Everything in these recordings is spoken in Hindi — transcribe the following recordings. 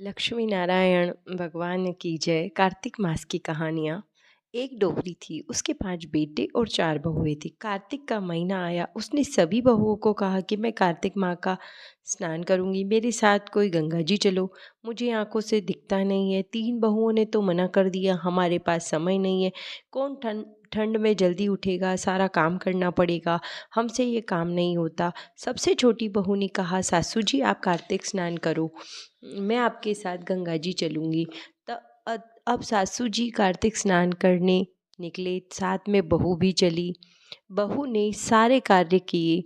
लक्ष्मी नारायण भगवान की जय। कार्तिक मास की कहानियाँ। एक डोगरी थी, उसके 5 बेटे और 4 बहुएं थी। कार्तिक का महीना आया, उसने सभी बहुओं को कहा कि मैं कार्तिक माँ का स्नान करूंगी, मेरे साथ कोई गंगा जी चलो। मुझे आंखों से दिखता नहीं है। 3 बहुओं ने तो मना कर दिया, हमारे पास समय नहीं है। कौन ठंड ठंड में जल्दी उठेगा, सारा काम करना पड़ेगा, हमसे ये काम नहीं होता। सबसे छोटी बहू ने कहा, सासू जी आप कार्तिक स्नान करो, मैं आपके साथ गंगा जी चलूँगी। त अब सासू जी कार्तिक स्नान करने निकले, साथ में बहू भी चली। बहू ने सारे कार्य किए।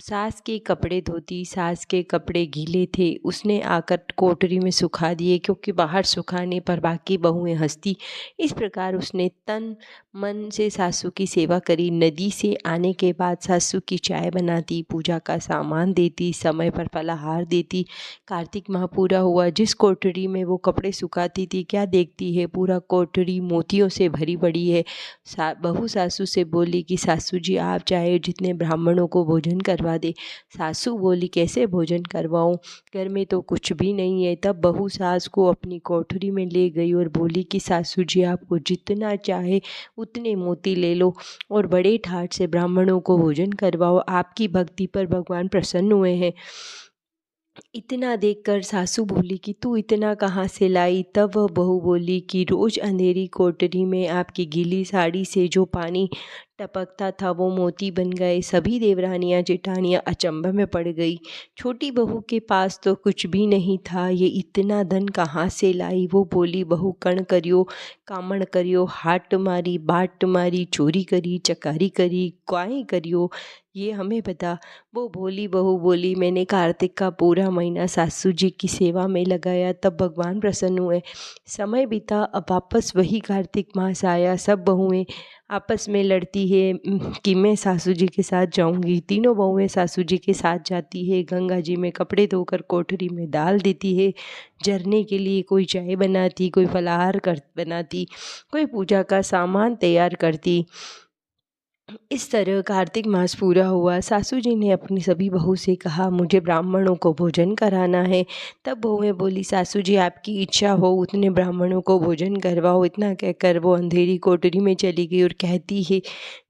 सास के कपड़े धोती, सास के कपड़े गीले थे, उसने आकर कोठरी में सुखा दिए, क्योंकि बाहर सुखाने पर बाकी बहुएं हंसती। इस प्रकार उसने तन मन से सासू की सेवा करी। नदी से आने के बाद सासू की चाय बनाती, पूजा का सामान देती, समय पर फलाहार देती। कार्तिक माह पूरा हुआ, जिस कोठरी में वो कपड़े सुखाती थी, क्या देखती है, पूरा कोठरी मोतियों से भरी पड़ी है। बहू सासू से बोली कि सासू जी आप चाहे जितने ब्राह्मणों को भोजन करवा दे। सासू बोली कैसे भोजन करवाऊं, घर में तो कुछ भी नहीं है। तब बहू सास को अपनी कोठरी में ले गई और बोली कि सासू जी आपको जितना चाहे उतने मोती ले लो और बड़े ठाट से ब्राह्मणों को भोजन करवाओ, आपकी भक्ति पर भगवान प्रसन्न हुए हैं। इतना देखकर सासू बोली कि तू इतना कहाँ से लाई। तब वह बहू बोली कि रोज अंधेरी कोठरी में आपकी गीली साड़ी से जो पानी टपकता था वो मोती बन गए। सभी देवरानियां जेठानियां अचंभ में पड़ गई। छोटी बहू के पास तो कुछ भी नहीं था, ये इतना धन कहाँ से लाई। वो बोली, बहू कण करियो, कामण करियो, हाट मारी, बाट मारी, चोरी करी, चकारी करी, क्वाएं करियो, ये हमें बता। वो भोली बहू बोली, मैंने कार्तिक का पूरा महीना सासू जी की सेवा में लगाया, तब भगवान प्रसन्न हुए। समय बीता, अब वापस वही कार्तिक मास आया। सब बहुएं आपस में लड़ती है कि मैं सासू जी के साथ जाऊंगी। तीनों बहुएं सासू जी के साथ जाती है, गंगा जी में कपड़े धोकर कोठरी में डाल देती है। जरने के लिए कोई चाय बनाती, कोई फलाहार कर बनाती, कोई पूजा का सामान तैयार करती। इस तरह कार्तिक मास पूरा हुआ। सासू जी ने अपनी सभी बहू से कहा, मुझे ब्राह्मणों को भोजन कराना है। तब बहुएं बोली, सासू जी आपकी इच्छा हो उतने ब्राह्मणों को भोजन करवाओ। इतना कहकर वो अंधेरी कोठरी में चली गई और कहती है,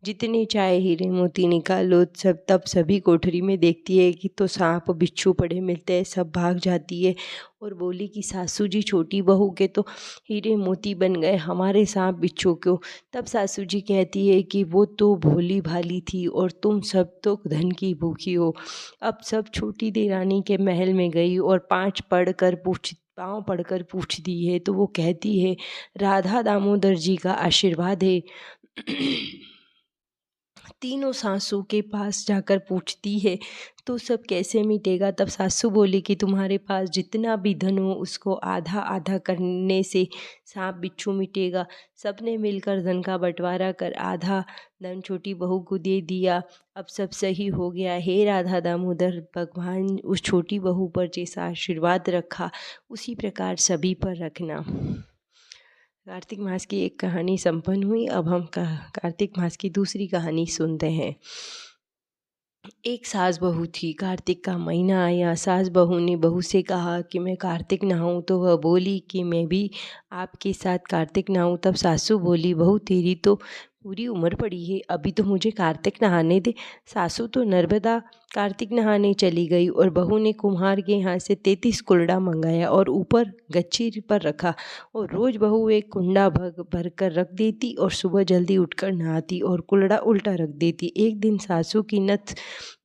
जितने चाहे हीरे मोती निकालो। तब सभी कोठरी में देखती है कि तो सांप बिच्छू पड़े मिलते हैं, सब भाग जाती है और बोली कि सासू जी छोटी बहू के तो हीरे मोती बन गए, हमारे सांप बिच्छू क्यों। तब सासू जी कहती है कि वो तो भोली भाली थी और तुम सब तो धन की भूखी हो। अब सब छोटी देरानी के महल में गई और पाँव पढ़कर पूछती है, तो वो कहती है, राधा दामोदर जी का आशीर्वाद है। तीनों सासू के पास जाकर पूछती है, तो सब कैसे मिटेगा। तब सासू बोली कि तुम्हारे पास जितना भी धन हो उसको आधा आधा करने से सांप बिच्छू मिटेगा। सबने मिलकर धन का बंटवारा कर आधा धन छोटी बहू को दे दिया। अब सब सही हो गया। हे राधा दामोदर, भगवान उस छोटी बहू पर जैसा आशीर्वाद रखा उसी प्रकार सभी पर रखना। कार्तिक मास की एक कहानी संपन्न हुई। अब हम कार्तिक मास की दूसरी कहानी सुनते हैं। एक सास बहू थी। कार्तिक का महीना आया, सास बहू ने बहू से कहा कि मैं कार्तिक नहाऊं, तो वह बोली कि मैं भी आपके साथ कार्तिक नहाऊं। तब सासू बोली, बहू तेरी तो पूरी उम्र पड़ी है, अभी तो मुझे कार्तिक नहाने दे। सासू तो नर्मदा कार्तिक नहाने चली गई और बहू ने कुम्हार के यहाँ से 33 कुल्डा मंगाया और ऊपर गच्छी पर रखा। और रोज बहू एक कुंडा भर कर रख देती और सुबह जल्दी उठकर नहाती और कुल्डा उल्टा रख देती। एक दिन सासू की नथ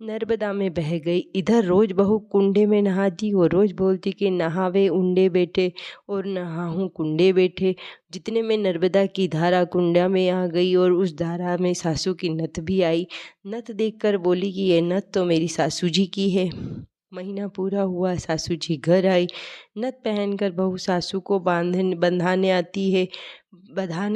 नर्मदा में बह गई। इधर रोज बहू कुंडे में नहाती और रोज बोलती कि नहावे उंडे बैठे और नहाऊं कुंडे बैठे। जितने में नर्मदा की धारा कुंडा में आ गई और उस धारा में सासू की नथ भी आई। नथ देखकर बोली कि ये नथ तो मेरी सासू जी की है। महीना पूरा हुआ, सासू जी घर आई। नथ पहनकर बहू सासू को बधाने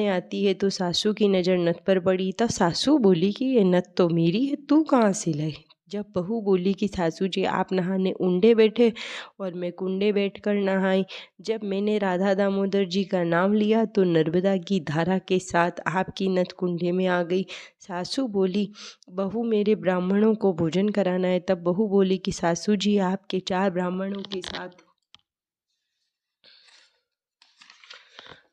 आती है तो सासू की नज़र नथ पर पड़ी। तब सासू बोली कि ये नथ तो मेरी है, तू कहाँ से लाई। जब बहू बोली कि सासू जी आप नहाने उंडे बैठे और मैं कुंडे बैठकर नहाई। जब मैंने राधा दामोदर जी का नाम लिया तो नर्मदा की धारा के साथ आपकी नथ कुंडे में आ गई। सासू बोली, बहू मेरे ब्राह्मणों को भोजन कराना है। तब बहू बोली कि सासू जी आपके 4 ब्राह्मणों के साथ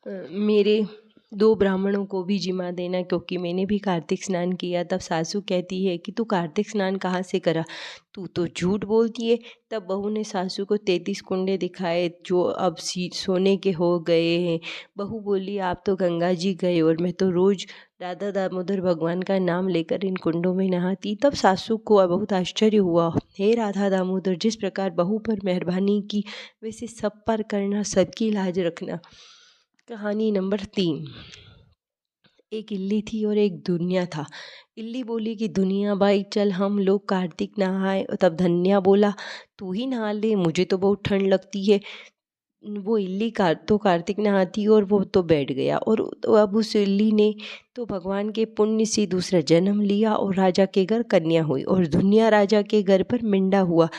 मेरे 2 ब्राह्मणों को भी जिमा देना, क्योंकि मैंने भी कार्तिक स्नान किया। तब सासू कहती है कि तू कार्तिक स्नान कहाँ से करा, तू तो झूठ बोलती है। तब बहू ने सासू को 33 कुंडे दिखाए जो अब सोने के हो गए हैं। बहू बोली आप तो गंगा जी गए और मैं तो रोज राधा दामोदर भगवान का नाम लेकर इन कुंडों में नहाती। तब सासू को बहुत आश्चर्य हुआ। हे राधा दामोदर, जिस प्रकार बहू पर मेहरबानी की वैसे सब पर करना, सबकी लाज रखना। कहानी नंबर 3। एक इल्ली थी और एक दुनिया था। इल्ली बोली कि दुनिया भाई चल हम लोग कार्तिक नहाए। और तब धन्या बोला तू ही नहा ले, मुझे तो बहुत ठंड लगती है। वो इल्ली तो कार्तिक नहाती और वो तो बैठ गया। और तो अब उस इल्ली ने तो भगवान के पुण्य से दूसरा जन्म लिया और राजा के घर कन्या हुई और दुनिया राजा के घर पर मिंडा हुआ।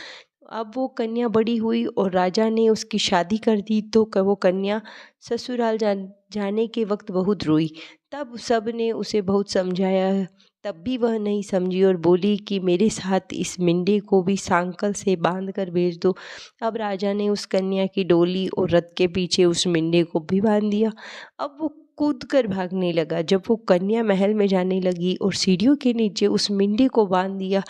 अब वो कन्या बड़ी हुई और राजा ने उसकी शादी कर दी। तो वो कन्या ससुराल जाने के वक्त बहुत रोई। तब सब ने उसे बहुत समझाया, तब भी वह नहीं समझी और बोली कि मेरे साथ इस मिंडे को भी सांकल से बांध कर भेज दो। अब राजा ने उस कन्या की डोली और रथ के पीछे उस मिंडे को भी बांध दिया। अब वो कूद कर भागने लगा। जब वो कन्या महल में जाने लगी और सीढ़ियों के नीचे उस मिंडे को बांध दिया।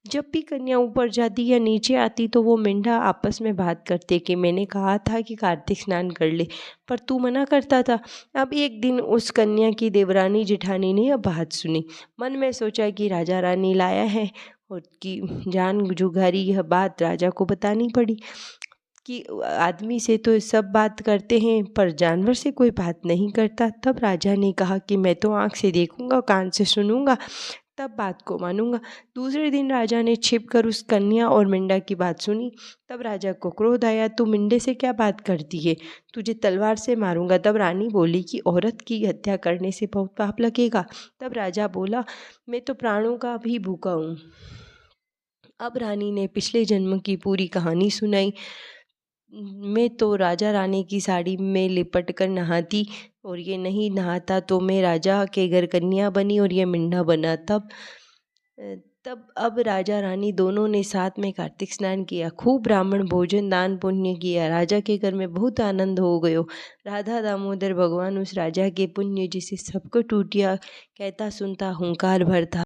जब भी कन्या ऊपर जाती या नीचे आती तो वो मेंढा आपस में बात करते कि मैंने कहा था कि कार्तिक स्नान कर ले, पर तू मना करता था। अब एक दिन उस कन्या की देवरानी जेठानी ने यह बात सुनी। मन में सोचा कि राजा रानी लाया है और कि जान जुगारी यह बात राजा को बतानी पड़ी कि आदमी से तो सब बात करते हैं पर जानवर से कोई बात नहीं करता। तब राजा ने कहा कि मैं तो आँख से देखूंगा, कान से सुनूंगा, तब बात को मानूंगा। दूसरे दिन राजा ने छिपकर उस कन्या और मिंडा की बात सुनी। तब राजा को क्रोध आया, तू मिंडे से क्या बात करती है, तुझे तलवार से मारूंगा। तब रानी बोली कि औरत की हत्या करने से बहुत पाप लगेगा। तब राजा बोला मैं तो प्राणों का भी भूखा हूँ। अब रानी ने पिछले जन्म की पूरी कहानी सुनाई। मैं तो राजा रानी की साड़ी में लिपट कर नहाती और ये नहीं नहाता तो मैं राजा के घर कन्या बनी और ये मिंडा बना। तब अब राजा रानी दोनों ने साथ में कार्तिक स्नान किया, खूब ब्राह्मण भोजन दान पुण्य किया। राजा के घर में बहुत आनंद हो गयो। राधा दामोदर भगवान उस राजा के पुण्य जिसे सबको टूटिया कहता सुनता हुंकार भरता।